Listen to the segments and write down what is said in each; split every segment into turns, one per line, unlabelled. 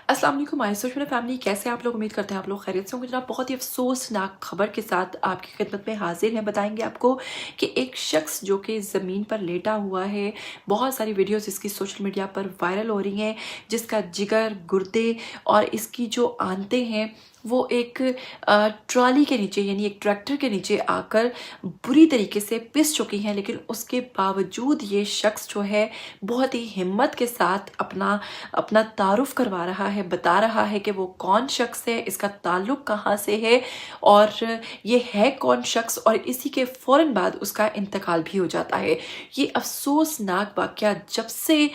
अस्सलाम वालेकुम my social family, कैसे आप लोग? उम्मीद करते हैं आप लोग खैरियत से होंगे। जनाब, बहुत ही अफसोसनाक खबर के साथ आपकी खिदमत में हाजिर हैं। बताएंगे आपको कि एक शख्स जो कि ज़मीन पर लेटा हुआ है, बहुत सारी वीडियोस इसकी सोशल मीडिया पर वायरल हो रही हैं, जिसका जिगर, गुर्दे और इसकी जो आंतें हैं वो एक ट्रॉली के नीचे यानी एक ट्रैक्टर के नीचे आकर बुरी तरीके से पिस चुकी हैं। लेकिन उसके बावजूद ये शख्स जो है बहुत ही हिम्मत के साथ अपना अपना तारुफ करवा रहा है, बता रहा है कि वो कौन शख्स है, इसका ताल्लुक कहाँ से है और ये है कौन शख्स, और इसी के फ़ौरन बाद उसका इंतकाल भी हो जाता है। ये अफसोसनाक वाक़या जब से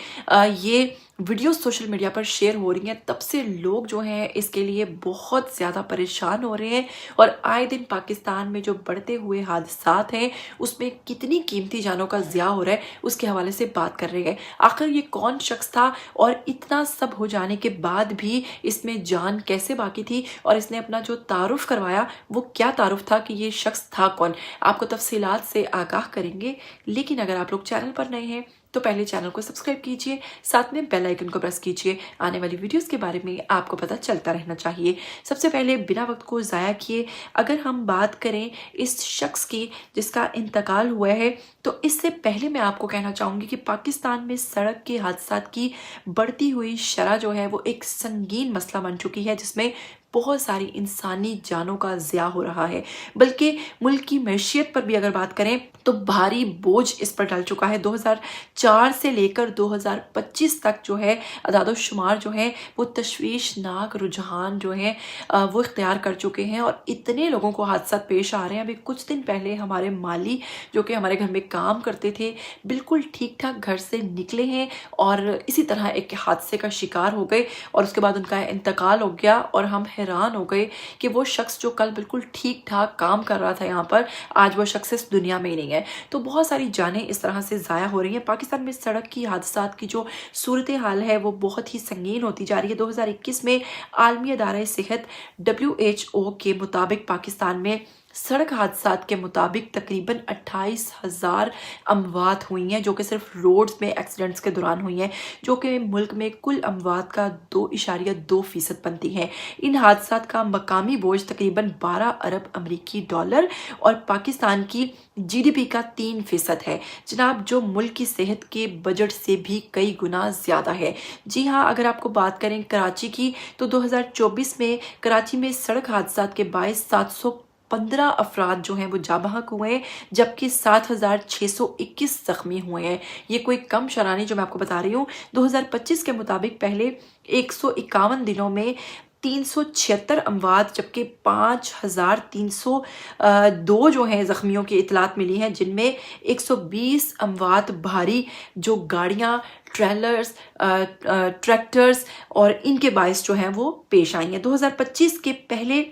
ये वीडियो सोशल मीडिया पर शेयर हो रही हैं, तब से लोग जो हैं इसके लिए बहुत ज़्यादा परेशान हो रहे हैं। और आए दिन पाकिस्तान में जो बढ़ते हुए हादसात हैं उसमें कितनी कीमती जानों का ज़िया हो रहा है, उसके हवाले से बात कर रहे हैं। आखिर ये कौन शख्स था और इतना सब हो जाने के बाद भी इसमें जान कैसे बाकी थी, और इसने अपना जो तारुफ करवाया वो क्या तारुफ था, कि ये शख्स था कौन, आपको तफसीलात से आगाह करेंगे। लेकिन अगर आप लोग चैनल पर नए हैं तो पहले चैनल को सब्सक्राइब कीजिए, साथ में बेल आइकन को प्रेस कीजिए। आने वाली वीडियोस के बारे में आपको पता चलता रहना चाहिए। सबसे पहले बिना वक्त को ज़ाया किए अगर हम बात करें इस शख्स की जिसका इंतकाल हुआ है, तो इससे पहले मैं आपको कहना चाहूँगी कि पाकिस्तान में सड़क के हादसात की बढ़ती हुई शरह जो है वो एक संगीन मसला बन चुकी है, जिसमें बहुत सारी इंसानी जानों का ज़िया हो रहा है। बल्कि मुल्क की मैशियत पर भी अगर बात करें तो भारी बोझ इस पर डल चुका है। 2004 से लेकर 2025 तक जो है अदाद-ओ-शुमार जो है वो तशवीशनाक रुझान जो है वो इख्तियार कर चुके हैं, और इतने लोगों को हादसा पेश आ रहे हैं। अभी कुछ दिन पहले हमारे माली जो कि हमारे घर में काम करते थे, बिल्कुल ठीक ठाक घर से निकले हैं और इसी तरह एक हादसे का शिकार हो गए, और उसके बाद उनका इंतकाल हो गया। और हम हैरान हो गए कि वो शख्स जो कल बिल्कुल ठीक ठाक काम कर रहा था यहाँ पर, आज वो शख्स इस दुनिया में ही नहीं है। तो बहुत सारी जानें इस तरह से ज़ाया हो रही हैं। पाकिस्तान में सड़क की हादसात की जो सूरत हाल है वो बहुत ही संगीन होती जा रही है। 2021 में आलमी अदारा सेहत WHO के मुताबिक पाकिस्तान में सड़क हादसात के मुताबिक तकरीबन 28,000 अमवात हुई हैं, जो कि सिर्फ रोड्स में एक्सीडेंट्स के दौरान हुई हैं, जो कि मुल्क में कुल अमवात का 2.2% बनती हैं। इन हादसात का मकामी बोझ तकरीबन 12 अरब अमरीकी डॉलर और पाकिस्तान की GDP का 3% है जनाब, जो मुल्क की सेहत के बजट से भी कई गुना ज़्यादा है। जी हाँ, अगर आपको बात करें कराची की, तो 2024 में कराची में सड़क हादसात के बायस 715 अफराद जो हैं वो जाँ बहक हुए हैं, जबकि 7,621 ज़ख्मी हुए हैं। ये कोई कम शरह नहीं जो मैं आपको बता रही हूँ। 2025 के मुताबिक पहले 151 दिनों में 376 अमवात, जबकि 5,302 जो हैं ज़ख्मियों की इतलात मिली हैं, जिनमें 120 अमवात भारी जो गाड़ियाँ, ट्रेलर्स, ट्रैक्टर्स और इनके बायस जो हैं वो पेश आई हैं। 2025 के पहले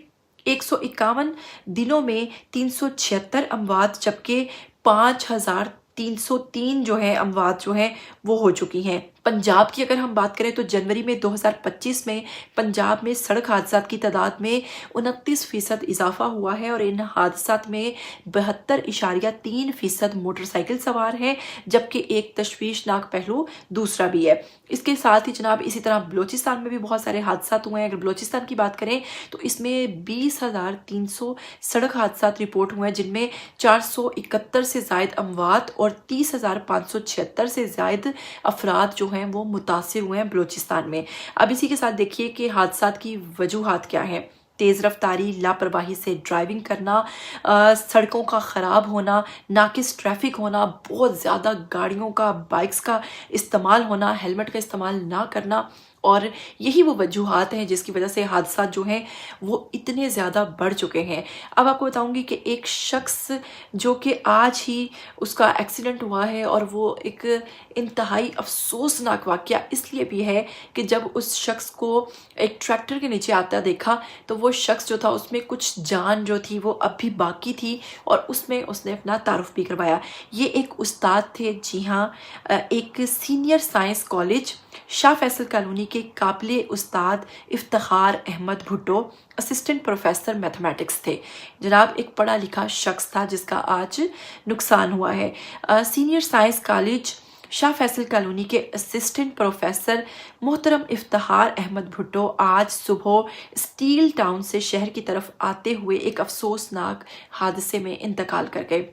151 दिनों में 376 अमवात, जबकि 5,303 जो है अमवात जो हैं वो हो चुकी हैं। पंजाब की अगर हम बात करें तो जनवरी में 2025 में पंजाब में सड़क हादसात की तादाद में 29% इजाफा हुआ है, और इन हादसात में 72.3% मोटरसाइकिल सवार हैं, जबकि एक तशवीशनाक पहलू दूसरा भी है। इसके साथ ही जनाब इसी तरह बलोचिस्तान में भी बहुत सारे हादसात हुए हैं। अगर बलोचिस्तान की बात करें तो इसमें 20,300 सड़क हादसात रिपोर्ट हुए हैं, जिनमें 471 से ज़ायद अमवात और 30,576 से ज़ायद अफराद जो हैं वो मुतासिर हुए हैं बलोचिस्तान में। अब इसी के साथ देखिए कि हादसात की वजूहात क्या हैं। तेज़ रफ्तारी, लापरवाही से ड्राइविंग करना, सड़कों का ख़राब होना, नाकिस ट्रैफिक होना, बहुत ज़्यादा गाड़ियों का, बाइक्स का इस्तेमाल होना, हेलमेट का इस्तेमाल ना करना, और यही वो वजूहात हैं जिसकी वजह से हादसा जो हैं वो इतने ज़्यादा बढ़ चुके हैं। अब आपको बताऊंगी कि एक शख्स जो कि आज ही उसका एक्सीडेंट हुआ है, और वो एक इंतहाई अफसोसनाक वाक़या इसलिए भी है कि जब उस शख्स को एक ट्रैक्टर के नीचे आता देखा तो वो शख्स जो था उसमें कुछ जान जो थी वो अब भी बाकी थी, और उसमें उसने अपना तारुफ भी करवाया। ये एक उस्ताद थे, जी हाँ, एक senior science college Shah Faisal colony के काबिल उस्ताद Iftikhar Ahmed Bhutto assistant professor mathematics थे जनाब। एक पढ़ा लिखा शख्स था जिसका आज नुकसान हुआ है। Senior science college Shah Faisal colony के असिस्टेंट प्रोफेसर मोहतरम इफ्तिखार अहमद भुट्टो आज सुबह स्टील टाउन से शहर की तरफ आते हुए एक अफसोसनाक हादसे में इंतकाल कर गए।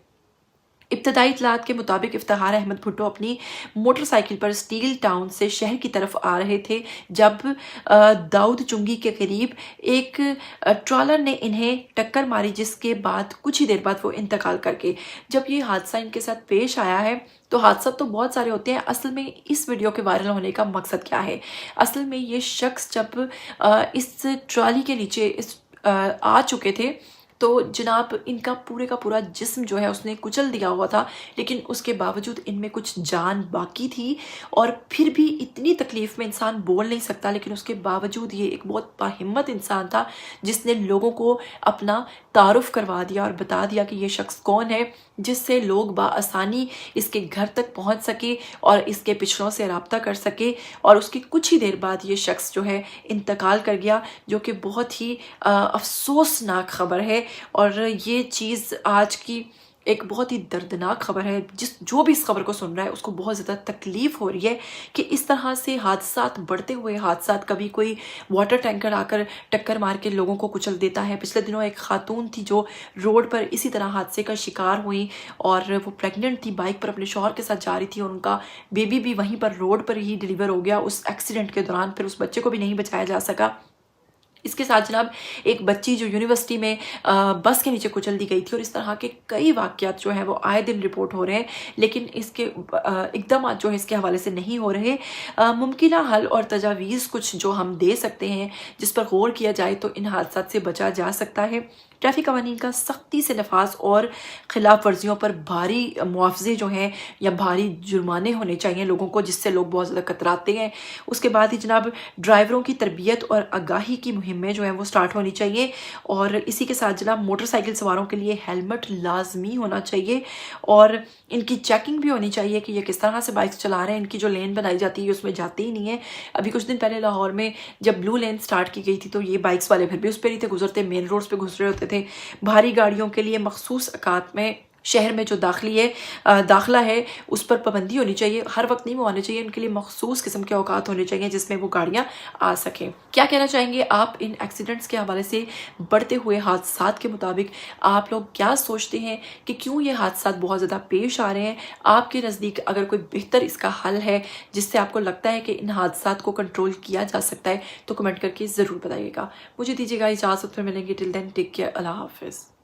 इब्तदाई इतलात के मुताबिक इफ्तिखार अहमद भुट्टो अपनी मोटरसाइकिल पर स्टील टाउन से शहर की तरफ आ रहे थे जब दाऊद चुंगी के करीब एक ट्रॉलर ने इन्हें टक्कर मारी, जिसके बाद कुछ ही देर बाद वो इंतकाल कर गए। जब ये हादसा इनके साथ पेश आया है तो हादसा तो बहुत सारे होते हैं, असल में इस वीडियो के वायरल होने का मकसद क्या है? असल में ये शख्स जब इस ट्रॉली के नीचे आ चुके थे तो जनाब इनका पूरे का पूरा जिस्म जो है उसने कुचल दिया हुआ था, लेकिन उसके बावजूद इनमें कुछ जान बाकी थी और फिर भी इतनी तकलीफ़ में इंसान बोल नहीं सकता, लेकिन उसके बावजूद ये एक बहुत बाहिम्मत इंसान था जिसने लोगों को अपना तारुफ करवा दिया और बता दिया कि ये शख्स कौन है, जिससे लोग बाआसानी इसके घर तक पहुंच सके और इसके पिछड़ों से रब्ता कर सके। और उसकी कुछ ही देर बाद ये शख्स जो है इंतकाल कर गया, जो कि बहुत ही अफसोसनाक ख़बर है। और ये चीज़ आज की एक बहुत ही दर्दनाक खबर है। जो भी इस खबर को सुन रहा है उसको बहुत ज़्यादा तकलीफ़ हो रही है कि इस तरह से हादसात बढ़ते हुए हादसात, कभी कोई वाटर टैंकर आकर टक्कर मार के लोगों को कुचल देता है। पिछले दिनों एक खातून थी जो रोड पर इसी तरह हादसे का शिकार हुई और वो प्रेग्नेंट थी, बाइक पर अपने शौहर के साथ जा रही थी और उनका बेबी भी वहीं पर रोड पर ही डिलीवर हो गया उस एक्सीडेंट के दौरान। फिर उस बच्चे को भी नहीं बचाया जा सका। इसके साथ जनाब एक बच्ची जो यूनिवर्सिटी में बस के नीचे कुचल दी गई थी, और इस तरह के कई वाक़यात जो हैं वो आए दिन रिपोर्ट हो रहे हैं, लेकिन इसके इक़दाम जो है इसके हवाले से नहीं हो रहे। मुमकिन हल और तजावीज़ कुछ जो हम दे सकते हैं जिस पर गौर किया जाए तो इन हादसात से बचा जा सकता है। ट्रैफिक कवानीन का सख्ती से नफाज और ख़िलाफ़ वर्जियों पर भारी मुआवजे जो हैं या भारी जुर्माने होने चाहिए लोगों को, जिससे लोग बहुत ज़्यादा कतराते हैं। उसके बाद ही जनाब ड्राइवरों की तरबियत और आगाही की मुहिमें जो हैं वो स्टार्ट होनी चाहिए। और इसी के साथ जनाब मोटरसाइकिल सवारों के लिए हेलमेट लाजमी होना चाहिए और इनकी चेकिंग भी होनी चाहिए कि ये किस तरह से बाइक्स चला रहे हैं। इनकी जो लेन बनाई जाती है उसमें जाते ही नहीं है। अभी कुछ दिन पहले लाहौर में जब ब्लू लेन स्टार्ट की गई थी तो ये बाइक्स वाले फिर भी उस पर ही थे गुजरते, मेन रोड्स पे घुस रहे होते थे। भारी गाड़ियों के लिए मखसूस अकात में शहर में जो दाखिला है उस पर पाबंदी होनी चाहिए। हर वक्त नहीं वो आने चाहिए, उनके लिए मखसूस किस्म के औकात होने चाहिए जिसमें वो गाड़ियाँ आ सकें। क्या कहना चाहेंगे आप इन एक्सीडेंट्स के हवाले से? बढ़ते हुए हादसात के मुताबिक आप लोग क्या सोचते हैं कि क्यों ये हादसात बहुत ज़्यादा पेश आ रहे हैं? आपके नज़दीक अगर कोई बेहतर इसका हल है जिससे आपको लगता है कि इन हादसात को कंट्रोल किया जा सकता है तो कमेंट करके ज़रूर बताइएगा। मुझे दीजिएगा इजाज़त, फिर मिलेंगे। टिल देन टेक केयर, अल्लाह हाफ़िज़।